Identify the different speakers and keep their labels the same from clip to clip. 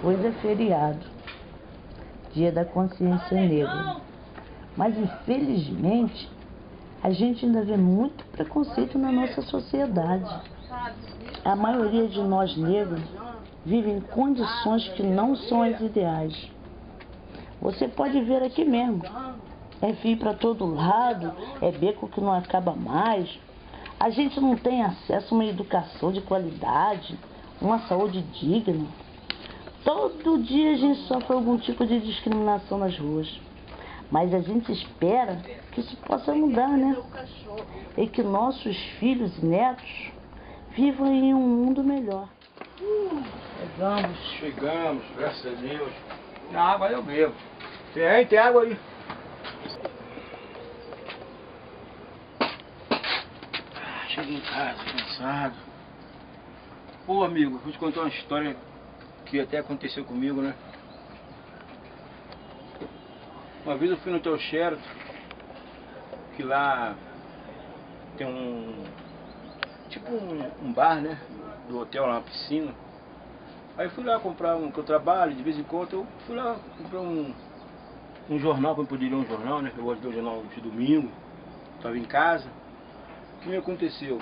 Speaker 1: Hoje é feriado, Dia da Consciência Negra. Mas, infelizmente, a gente ainda vê muito preconceito na nossa sociedade. A maioria de nós negros vive em condições que não são as ideais. Você pode ver aqui mesmo. É fio para todo lado, é beco que não acaba mais. A gente não tem acesso a uma educação de qualidade, uma saúde digna. Todo dia a gente sofre algum tipo de discriminação nas ruas. Mas a gente espera que isso possa mudar, né? E que nossos filhos e netos vivam em um mundo melhor.
Speaker 2: Chegamos, graças a Deus. Na água eu bebo. Tem água aí. Cheguei em casa, cansado. Pô, amigo, vou te contar uma história que até aconteceu comigo, né? Uma vez eu fui no Hotel Sheraton, que lá tem um bar, né? Do hotel, lá, uma piscina. Aí eu fui lá comprar que eu trabalho, de vez em quando eu fui lá comprar um jornal, para eu poder ler um jornal, né? Eu gosto de ler o jornal de domingo, estava em casa. O que me aconteceu?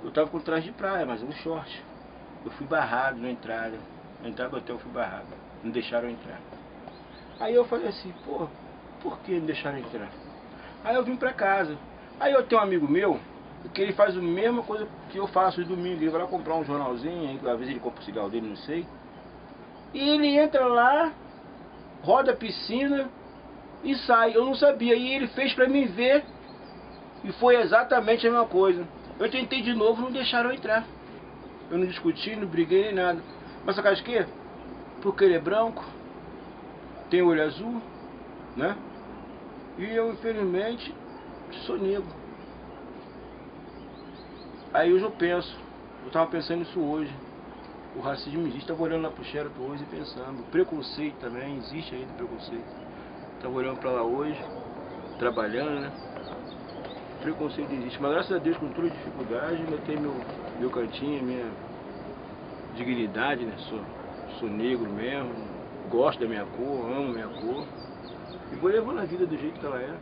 Speaker 2: Eu estava com traje de praia, mas um short. Eu fui barrado na entrada do hotel eu fui barrado, não deixaram eu entrar. Aí eu falei assim, pô, por que não deixaram eu entrar? Aí eu vim pra casa. Aí eu tenho um amigo meu, que ele faz a mesma coisa que eu faço de domingo. Ele vai lá comprar um jornalzinho, aí, às vezes ele compra o cigarro dele, não sei. E ele entra lá, roda a piscina e sai. Eu não sabia, e ele fez pra mim ver. E foi exatamente a mesma coisa. Eu tentei de novo, não deixaram eu entrar. Eu não discuti, não briguei nem nada. Mas sabe o que? Porque ele é branco, tem olho azul, né? E eu, infelizmente, sou negro. Aí hoje eu penso, eu estava pensando nisso hoje. O racismo existe, estava olhando lá pro Sheraton hoje e pensando. O preconceito também, existe ainda preconceito. Estava olhando para lá hoje, trabalhando, né? O preconceito existe, mas graças a Deus, com toda dificuldade, ainda tenho meu cantinho, minha dignidade, né? Sou negro mesmo, gosto da minha cor, amo minha cor. E vou levando a vida do jeito que ela é.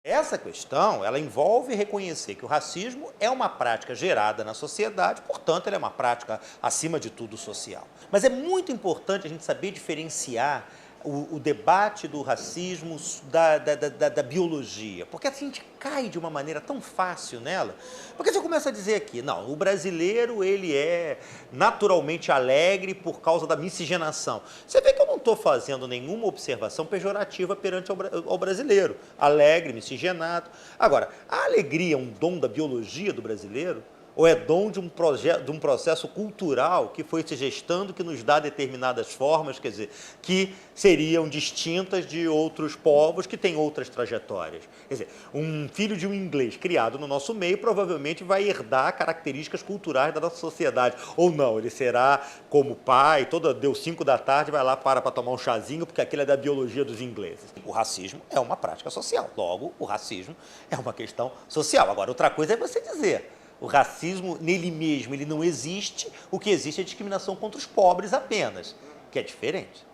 Speaker 3: Essa questão, ela envolve reconhecer que o racismo é uma prática gerada na sociedade, portanto, ela é uma prática, acima de tudo, social. Mas é muito importante a gente saber diferenciar o debate do racismo da biologia, porque a gente cai de uma maneira tão fácil nela, porque você começa a dizer aqui, não, o brasileiro ele é naturalmente alegre por causa da miscigenação. Você vê que eu não estou fazendo nenhuma observação pejorativa perante ao brasileiro, alegre, miscigenado. Agora, a alegria é um dom da biologia do brasileiro? Ou é dom de um processo cultural que foi se gestando, que nos dá determinadas formas, quer dizer, que seriam distintas de outros povos que têm outras trajetórias. Quer dizer, um filho de um inglês criado no nosso meio provavelmente vai herdar características culturais da nossa sociedade. Ou não, ele será como pai, deu 5 da tarde, vai lá para tomar um chazinho, porque aquilo é da biologia dos ingleses. O racismo é uma prática social, logo, o racismo é uma questão social. Agora, outra coisa é você dizer... O racismo, nele mesmo, ele não existe. O que existe é a discriminação contra os pobres apenas, que é diferente.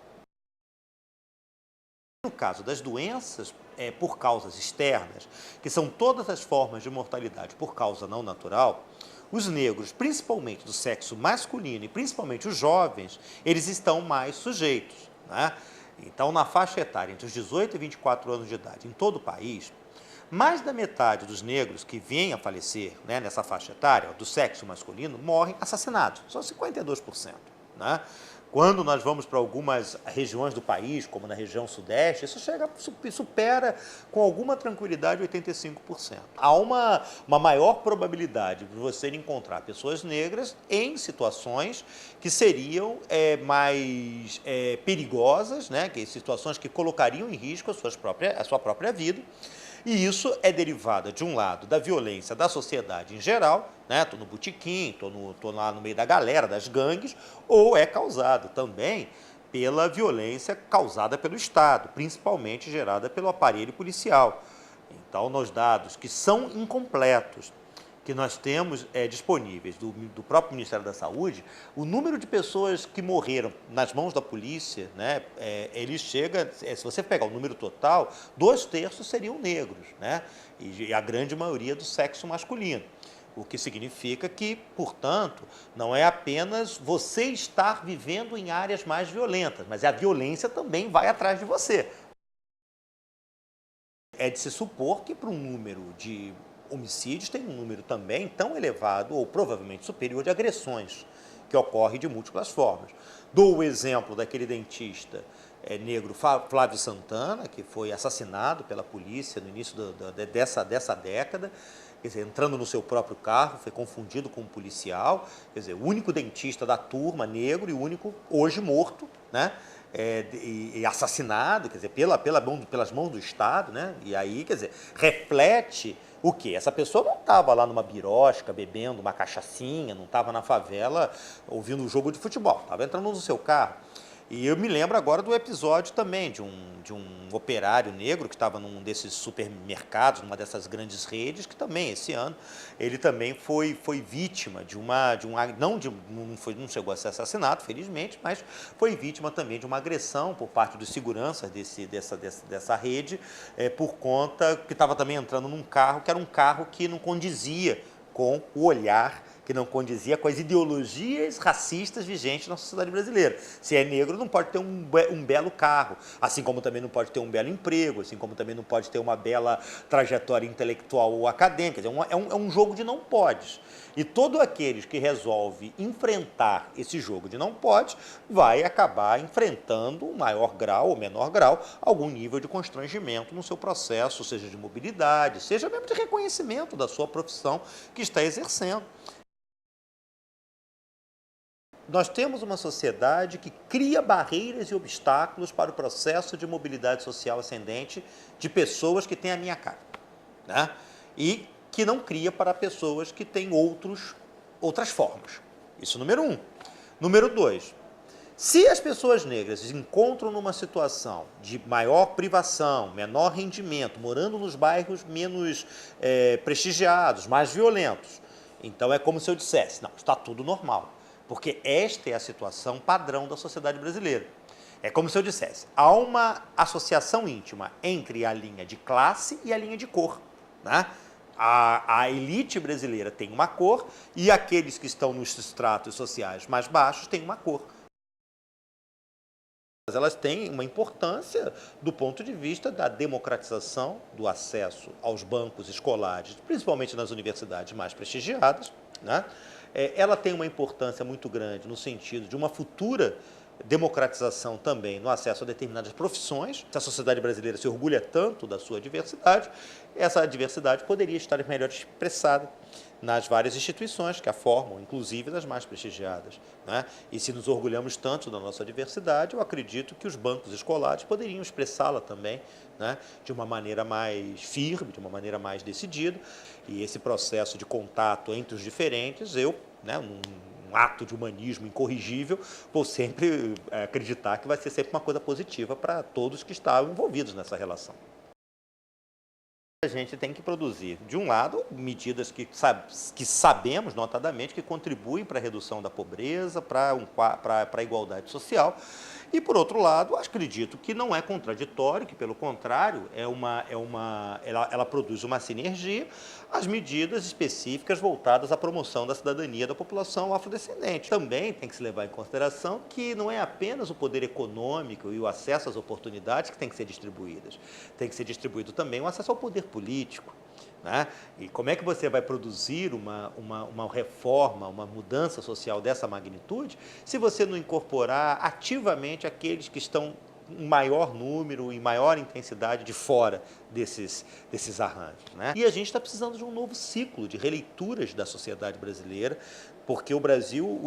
Speaker 3: No caso das doenças por causas externas, que são todas as formas de mortalidade por causa não natural, os negros, principalmente do sexo masculino e principalmente os jovens, eles estão mais sujeitos, né? Então, na faixa etária entre os 18 e 24 anos de idade, em todo o país, mais da metade dos negros que vêm a falecer, né, nessa faixa etária, do sexo masculino, morrem assassinados, só 52%. Né? Quando nós vamos para algumas regiões do país, como na região sudeste, isso supera com alguma tranquilidade 85%. Há uma maior probabilidade de você encontrar pessoas negras em situações que seriam mais perigosas, né, situações que colocariam em risco a sua própria vida. E isso é derivado, de um lado, da violência da sociedade em geral, né? Estou no botequim, estou lá no meio da galera, das gangues, ou é causado também pela violência causada pelo Estado, principalmente gerada pelo aparelho policial. Então, nos dados que são incompletos, que nós temos disponíveis do próprio Ministério da Saúde, o número de pessoas que morreram nas mãos da polícia, né, ele chega, se você pegar o número total, 2/3 seriam negros, né, e a grande maioria do sexo masculino. O que significa que, portanto, não é apenas você estar vivendo em áreas mais violentas, mas a violência também vai atrás de você. É de se supor que para um número de homicídios tem um número também tão elevado ou provavelmente superior de agressões, que ocorre de múltiplas formas. Dou o exemplo daquele dentista negro Flávio Santana, que foi assassinado pela polícia no início dessa década, quer dizer, entrando no seu próprio carro, foi confundido com um policial, quer dizer, o único dentista da turma negro e o único hoje morto, né? E assassinado, quer dizer, pelas mãos do Estado, né? E aí, quer dizer, reflete o quê? Essa pessoa não estava lá numa birosca, bebendo uma cachaçinha, não estava na favela ouvindo um jogo de futebol, estava entrando no seu carro. E eu me lembro agora do episódio também de um operário negro que estava num desses supermercados, numa dessas grandes redes, que também, esse ano, ele também foi vítima não chegou a ser assassinado, felizmente, mas foi vítima também de uma agressão por parte dos seguranças dessa rede, por conta que estava também entrando num carro, que era um carro que não condizia com o olhar, que não condizia com as ideologias racistas vigentes na sociedade brasileira. Se é negro, não pode ter um belo carro, assim como também não pode ter um belo emprego, assim como também não pode ter uma bela trajetória intelectual ou acadêmica. É um jogo de não podes. E todo aqueles que resolve enfrentar esse jogo de não pode, vai acabar enfrentando um maior grau ou menor grau, algum nível de constrangimento no seu processo, seja de mobilidade, seja mesmo de reconhecimento da sua profissão que está exercendo. Nós temos uma sociedade que cria barreiras e obstáculos para o processo de mobilidade social ascendente de pessoas que têm a minha cara, né? E que não cria para pessoas que têm outras formas. Isso número 1. Número 2, se as pessoas negras se encontram numa situação de maior privação, menor rendimento, morando nos bairros menos prestigiados, mais violentos, então é como se eu dissesse, não, está tudo normal. Porque esta é a situação padrão da sociedade brasileira. É como se eu dissesse, há uma associação íntima entre a linha de classe e a linha de cor, né? A elite brasileira tem uma cor e aqueles que estão nos estratos sociais mais baixos têm uma cor. Elas têm uma importância do ponto de vista da democratização do acesso aos bancos escolares, principalmente nas universidades mais prestigiadas, né? Ela tem uma importância muito grande no sentido de uma futura democratização também no acesso a determinadas profissões. Se a sociedade brasileira se orgulha tanto da sua diversidade, essa diversidade poderia estar melhor expressada nas várias instituições que a formam, inclusive das mais prestigiadas, né? E se nos orgulhamos tanto da nossa diversidade, eu acredito que os bancos escolares poderiam expressá-la também, né? De uma maneira mais firme, de uma maneira mais decidida. E esse processo de contato entre os diferentes, né, num ato de humanismo incorrigível, vou sempre acreditar que vai ser sempre uma coisa positiva para todos que estão envolvidos nessa relação. A gente tem que produzir, de um lado, medidas que sabemos, notadamente, que contribuem para a redução da pobreza, para a igualdade social. E, por outro lado, acredito que não é contraditório, que, pelo contrário, ela produz uma sinergia às medidas específicas voltadas à promoção da cidadania da população afrodescendente. Também tem que se levar em consideração que não é apenas o poder econômico e o acesso às oportunidades que tem que ser distribuídas. Tem que ser distribuído também o acesso ao poder político, né? E como é que você vai produzir uma reforma, uma mudança social dessa magnitude, se você não incorporar ativamente aqueles que estão em maior número e maior intensidade de fora desses arranjos, né? E a gente está precisando de um novo ciclo de releituras da sociedade brasileira, porque o Brasil,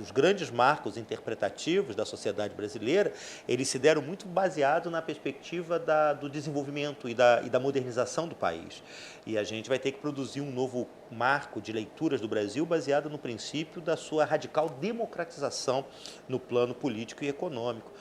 Speaker 3: os grandes marcos interpretativos da sociedade brasileira, eles se deram muito baseados na perspectiva do desenvolvimento e da modernização do país. E a gente vai ter que produzir um novo marco de leituras do Brasil baseado no princípio da sua radical democratização no plano político e econômico.